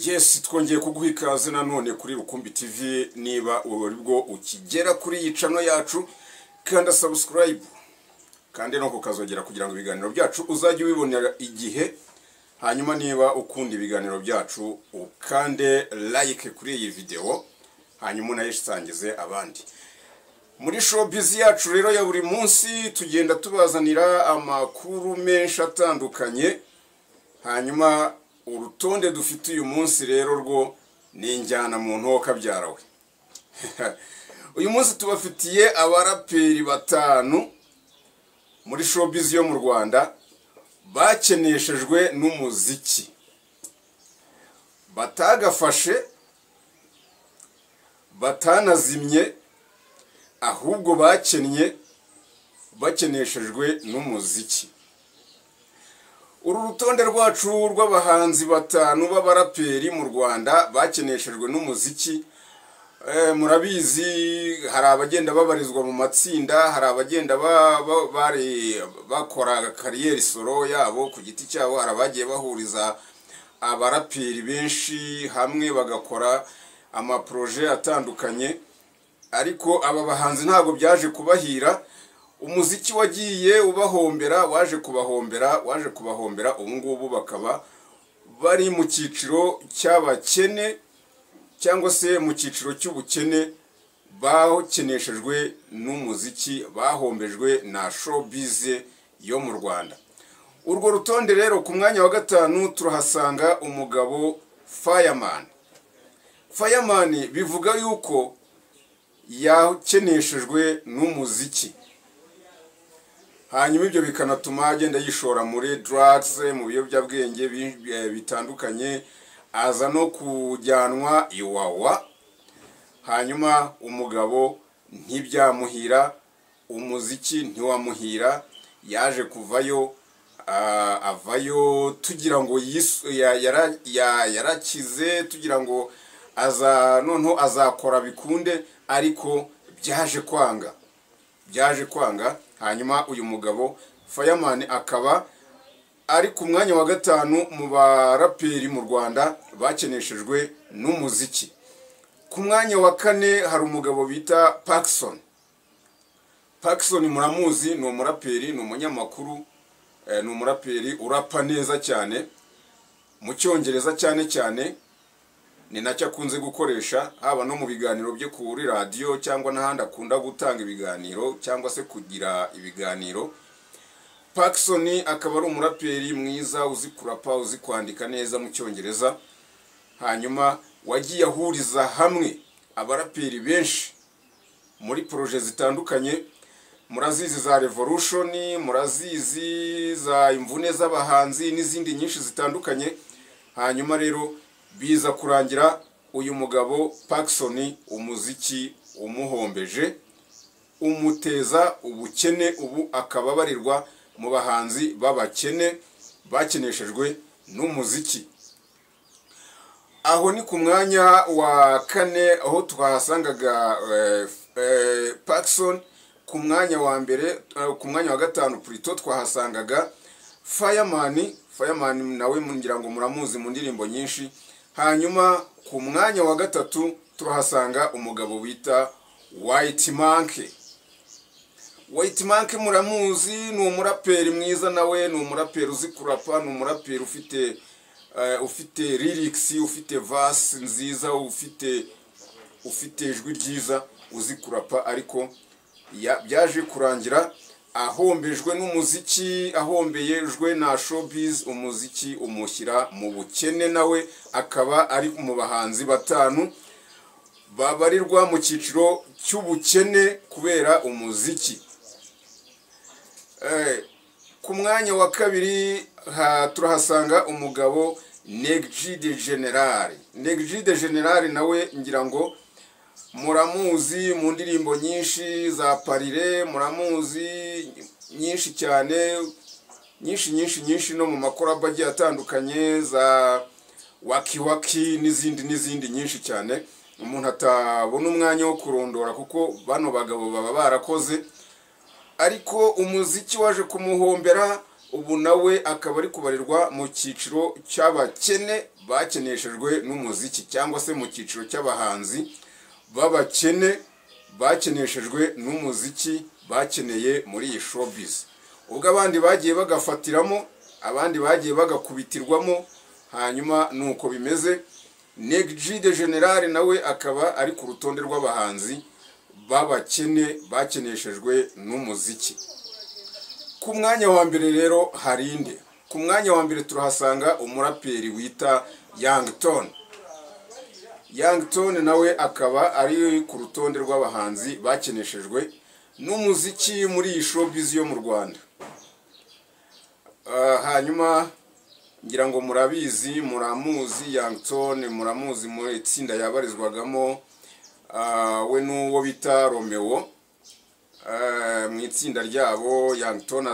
Yes, twongeye kuguha ikaze nanone kuri Rukumbi TV. Niba uribwo ukigera kuri iyi channel yacu, kanda subscribe kandi no kukazogera kugira ngo ibiganiro byacu uzajye ubibonera igihe. Hanyuma niba ukunda ibiganiro byacu ukande like kuri iyi video, hanyuma unayishangize abandi. Muri showbiz yacu rero ya buri munsi tugenda tubazanira amakuru menshi atandukanye. Hanyuma urutonde dufite uyu munsi rero rwo ninjyana mu ntoka byarawe. Uyu munsi tubafitiye abaraperi batanu muri showbiz yo mu Rwanda bakeneshejwe n'umuziki, batagafashe, batanazimye, ahubwo bakeneshejwe n'umuziki. Uru rutonde rwacu rw'abahanzi batanu b'abaraperi mu Rwanda bakeneshejwe n'umuziki, murabizi hari abagenda babarizwa mu matsinda, hari abagenda bakora kariyeri solo yabo ku giti cyabo, hari abagiye bahuriza abaraperi benshi hamwe bagakora amaproje atandukanye. Ariko aba bahanzi ntabwo byaje kubahira, umuziki wagiye ubahombera, waje kubahombera ubu ngubu bakaba bari mu cyiciro cy'abakene cyangwa se mu cyiciro cy'ubukene, bakeneshejwe n'umuziki, bahombejwe na showbiz yo mu Rwanda. Urwo rutonde rero ku mwanya wa gatanu turahasanga umugabo Fireman. Fireman bivuga yuko yakeneshejwe n'umuziki, hanyuma ibyo bikanatuma agenda yishora muri drugs, mu biyobyabwenge bitandukanye, aza no kujyanwa Iwawa. Hanyuma umugabo ntibyamuhira, umuziki ntiwamuhira, yaje kuvayo, avayo tugira ngo yarakize, tugira ngo noneho azakora bikunde, ariko byaje kwanga. Hanyuma uyu mugabo Fireman akaba ari ku mwanya wa gatanu mu baraperi mu Rwanda bakeneshejwe n'umuziki. Ku mwanya wa kane hari umugabo bita Paxson. Paxson muramuzi, ni umuraperi, ni umunyamakuru, ni umuraperi urapa neza cyane mu Cyongereza cyane, ni nacyo akunze gukoresha haba no mu biganiro bye kuri radio cyangwa n'ahandi akunda gutanga ibiganiro cyangwa se kugira ibiganiro. Paxson akaba ari umuraperi mwiza, uzi kurapa, uzi kwandika neza mu Cyongereza. Hanyuma wagiye ahuriza hamwe abaraperi benshi muri projet zitandukanye, murazizi za Revolution, murazizi za Imvune z'abahanzi n'izindi nyinshi zitandukanye. Hanyuma rero biza kurangira uyu mugabo Paxson umuziki umuhombeje, umuteza ubukene, ubu akaba barirwa mu bahanzi b'abakene bakeneshejwe n'umuziki. Aho ni ku mwanya wa kane aho twahasangaga Paxson. Ku mwanya wa mbere, ku mwanya wa gatanu plutôt twahasangaga Fireman nawe ngira ngo muramuzi mu ndirimbo nyinshi. Hanyuma ku mwanya wa gatatu turahasanga umugabo bita White Monkey. White Monkey muramuzi, ni umuraperi mwiza, nawe ni umuraperi uzi kurapa, ni umuraperi ufite lyrics, ufite verse nziza, ufite ijwi ryiza, uzi kurapa. Ariko byaje kurangira ahombejwe n'umuziki, ahombejwe na showbiz, umuziki umushyira mu bukene, nawe akaba ari mu bahanzi batanu babarirwa mu cyiciro cy'ubukene kubera umuziki. Ku mwanya wa kabiri turahasanga umugabo Negji de General. Negji de General nawe ngira ngo muramuzi mu ndirimbo nyinshi za Parire, muramuzi nyinshi cyane, nyinshi no mu makorabo agiye atandukanye za Waki n'izindi nyinshi cyane. Umuntu atabona umwanya wo kurondora kuko bano bagabo baba barakoze, ariko umuziki waje kumuhombera. ubu nawe akaba ari kubarirwa mu cyiciro cy'abakene bakeneshejwe n'umuziki cyangwa se mu cyiciro cy'abahanzi b'abakene bakeneshejwe n'umuziki bakeneye muri iyi showbiz. Ubwo abandi bagiye bagafatiramo, abandi bagiye bagakubitirwamo, hanyuma nuko bimeze. Neg G de General nawe akaba ari ku rutonde rw'abahanzi b'abakene bakeneshejwe n'umuziki. Ku mwanya wa mbere rero hari inde? Ku mwanya wa mbere turahasanga umuraperi wita Young Tone. Young Tone nawe akaba ari ku rutonde rw'abahanzi bakeneshejwe n'umuziki muri iyi showbiz yo mu Rwanda. Hanyuma ngira ngo murabizi, muramuzi Young Tone, muramuzi muri itsinda yabarizwagamo we n'uwo bita Romeo. Mu itsinda ryabo Young Tone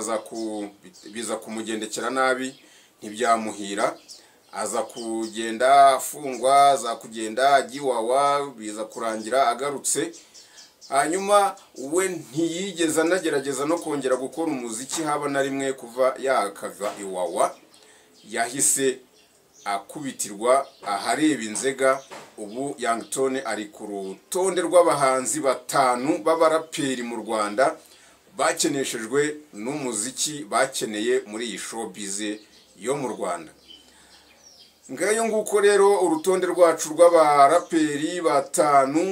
biza kumugendekera nabi, ntibyamuhira, aza kugenda afungwa, aza kugenda agiwawa, biza kurangira agarutse. Hanyuma we ntiyigeze anagerageza no kongera gukora umuziki haba na rimwe kuva yakava iwawa. Yahise akubitirwa ahareba inzega. Ubu Young Tone ari ku rutonde rw'abahanzi batanu b'abaraperi mu Rwanda bakeneshejwe n'umuziki bakeneye muri iyi showbiz yo mu Rwanda. Ngayo nguko rero urutonde rwacu rw'abaraperi batanu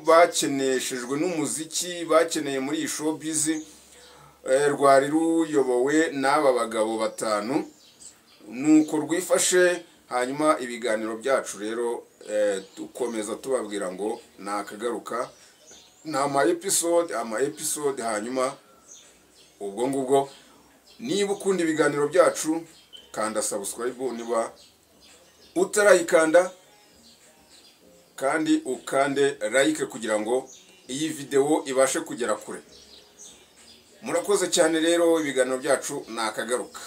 bakeneshejwe n'umuziki bakeneye muri iyi showbiz rwari ruyobowe n'aba bagabo batanu. Nuko rwifashe. Hanyuma ibiganiro byacu rero dukomeza tubabwira ngo nakagaruka na ama episode. Hanyuma ubwo ngubwo niba ukunda ibiganiro byacu kanda subscribe niba utarayikanda, kandi ukande like kugira ngo iyi video ibashe kugera kure. Murakoze cyane rero, ibiganiro byacu nakagaruka.